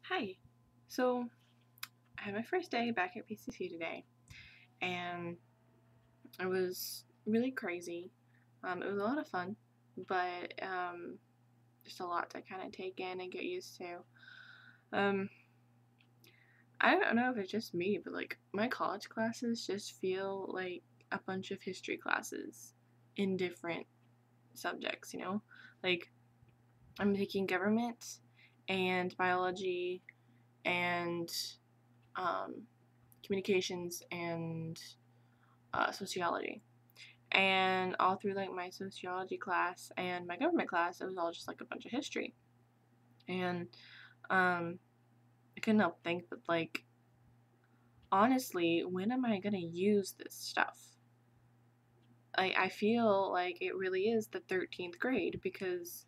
Hi. So, I had my first day back at PCC today, and it was really crazy. It was a lot of fun, but just a lot to kind of take in and get used to. Um, I don't know if it's just me, but like my college classes just feel like a bunch of history classes in different subjects. Like I'm taking government and biology and um, communications and sociology. And all through like my sociology class and my government class, it was all just like a bunch of history. And um, I couldn't help think, but like honestly, when am I gonna use this stuff? I feel like it really is the 13th grade because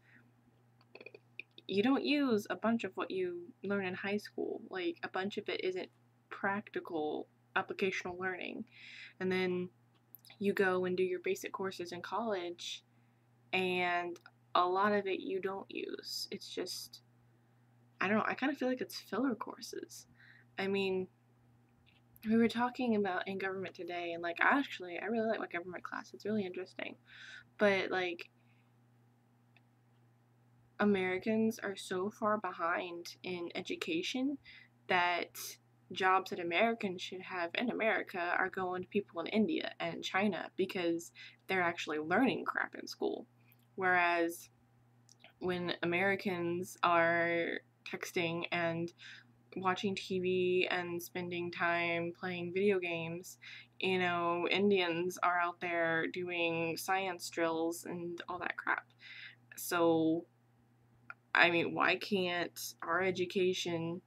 you don't use a bunch of what you learn in high school. Like a bunch of it isn't practical applicational learning. And then you go and do your basic courses in college, and a lot of it you don't use. It's just, I don't know, I kind of feel like it's filler courses. I mean, we were talking about in government today, and like, actually, I really like my government class. It's really interesting. But like, Americans are so far behind in education that jobs that Americans should have in America are going to people in India and China because they're actually learning crap in school. Whereas when Americans are texting and watching TV and spending time playing video games, Indians are out there doing science drills and all that crap. So, I mean, why can't our education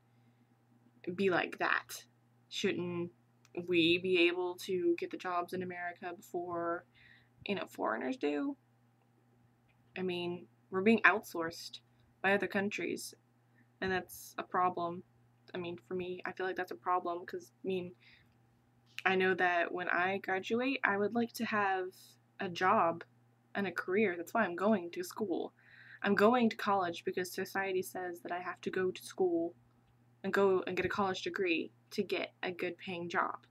be like that? Shouldn't we be able to get the jobs in America before, foreigners do? I mean, we're being outsourced by other countries, and that's a problem. I mean, for me, I feel like that's a problem because, I mean, I know that when I graduate, I would like to have a job and a career. That's why I'm going to school. I'm going to college because society says that I have to go to school and go and get a college degree to get a good paying job.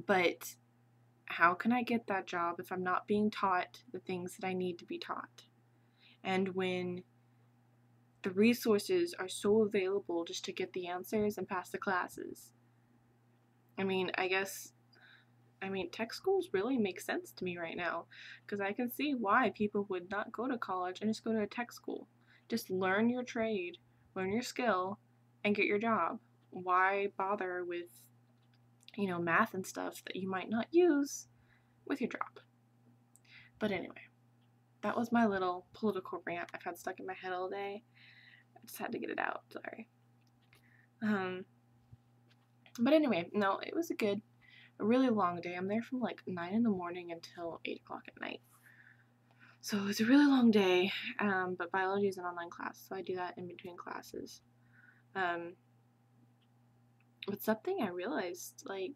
But how can I get that job if I'm not being taught the things that I need to be taught? And when the resources are so available just to get the answers and pass the classes. I mean, tech schools really make sense to me right now because I can see why people would not go to college and just go to a tech school. Just learn your trade, learn your skill, and get your job. Why bother with, math and stuff that you might not use with your job? But anyway, that was my little political rant I've had stuck in my head all day. I just had to get it out. Sorry. Um, but anyway, no, it was a really long day. I'm there from like 9 in the morning until 8 o'clock at night. So it's a really long day, but biology is an online class, so I do that in between classes. Um, but something I realized, like,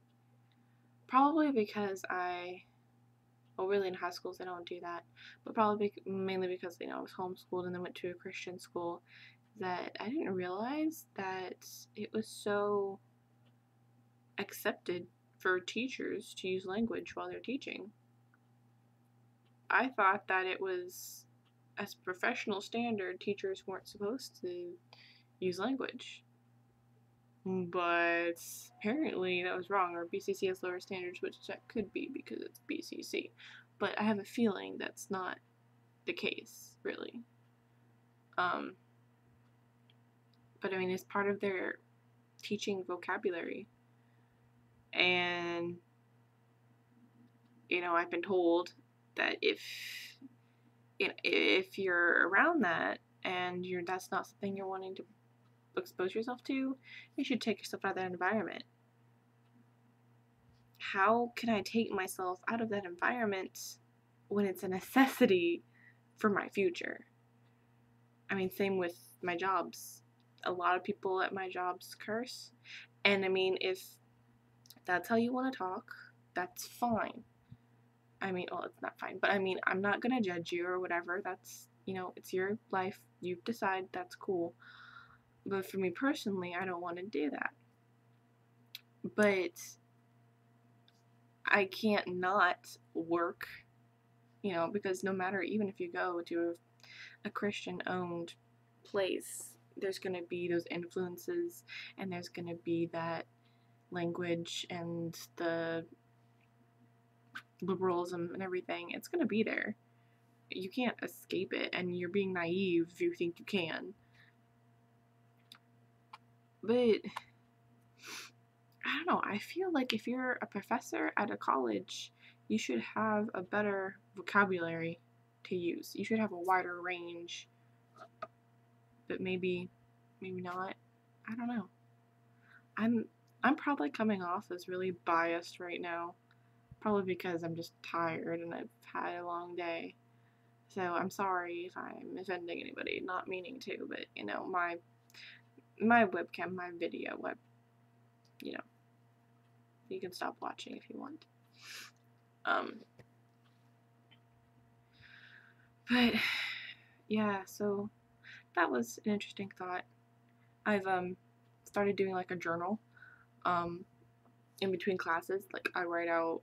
probably because well, really in high schools I don't do that, but probably mainly because, I was homeschooled and then went to a Christian school, that I didn't realize that it was so accepted for teachers to use language while they're teaching. I thought that it was, as a professional standard, teachers weren't supposed to use language. But apparently that was wrong, or BCC has lower standards, which that could be because it's BCC. But I have a feeling that's not the case, really. Um, but I mean, it's part of their teaching vocabulary. And, I've been told that if you're around that and that's not something you're wanting to expose yourself to, you should take yourself out of that environment. How can I take myself out of that environment when it's a necessity for my future? I mean, same with my jobs. A lot of people at my jobs curse. And I mean, if that's how you want to talk, that's fine. I mean, well, it's not fine, but I mean, I'm not going to judge you or whatever. That's, it's your life. You decide, that's cool. But for me personally, I don't want to do that. But I can't not work, because no matter, even if you go to a Christian-owned place, there's going to be those influences, and there's going to be that language and the liberalism and everything. It's going to be there. You can't escape it, and you're being naive if you think you can. But I don't know, I feel like if you're a professor at a college, you should have a better vocabulary to use. You should have a wider range. But maybe not. I don't know. I'm probably coming off as really biased right now. Probably because I'm just tired and I've had a long day. So I'm sorry if I'm offending anybody, not meaning to, but my webcam, my video you can stop watching if you want. But yeah, so that was an interesting thought. I've started doing like a journal in between classes. Like I write out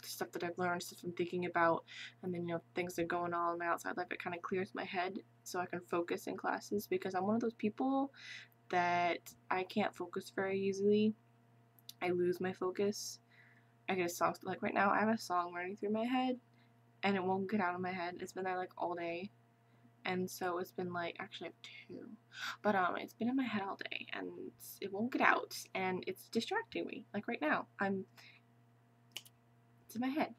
stuff that I've learned, stuff I'm thinking about, and then things that are going on in my outside life. It kind of clears my head so I can focus in classes, because I'm one of those people that I can't focus very easily. I lose my focus. I get a song, like right now I have a song running through my head and it won't get out of my head. It's been there like all day, and so it's been like, actually I have two, but it's been in my head all day and it won't get out, and it's distracting me. Like right now it's in my head.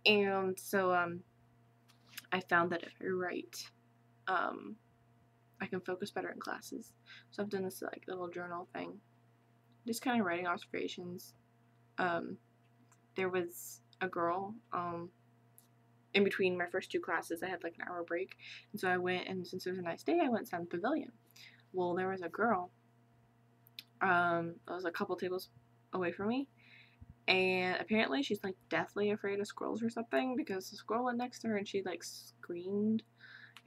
And so I found that if I write, I can focus better in classes. So I've done this like little journal thing, just kind of writing observations. There was a girl, in between my first two classes, I had like an hour break, and so I went, and since it was a nice day, I went to the pavilion. Well, there was a girl, that was a couple tables away from me, and apparently she's like deathly afraid of squirrels or something, because the squirrel went next to her and she like screamed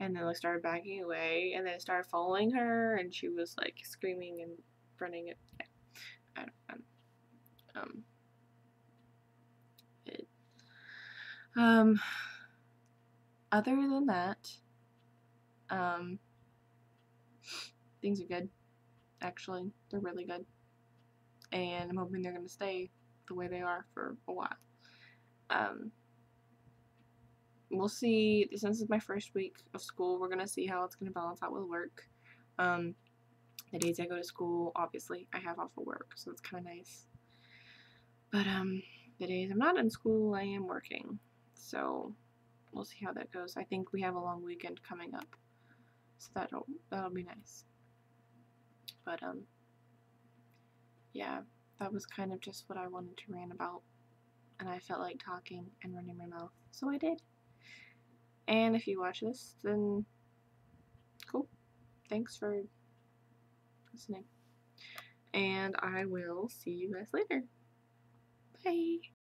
and then like started backing away, and then it started following her, and she was like screaming and running it. I don't other than that, things are good. Actually, they're really good, and I'm hoping they're gonna stay the way they are for a while. We'll see. Since it's my first week of school, we're gonna see how it's gonna balance out with work. The days I go to school, obviously, I have off of work, so it's kind of nice. But the days I'm not in school, I am working. So we'll see how that goes. I think we have a long weekend coming up, so that'll be nice. But yeah, that was kind of just what I wanted to rant about, and I felt like talking and running my mouth, so I did. And if you watch this, then cool. Thanks for listening. And I will see you guys later. Bye.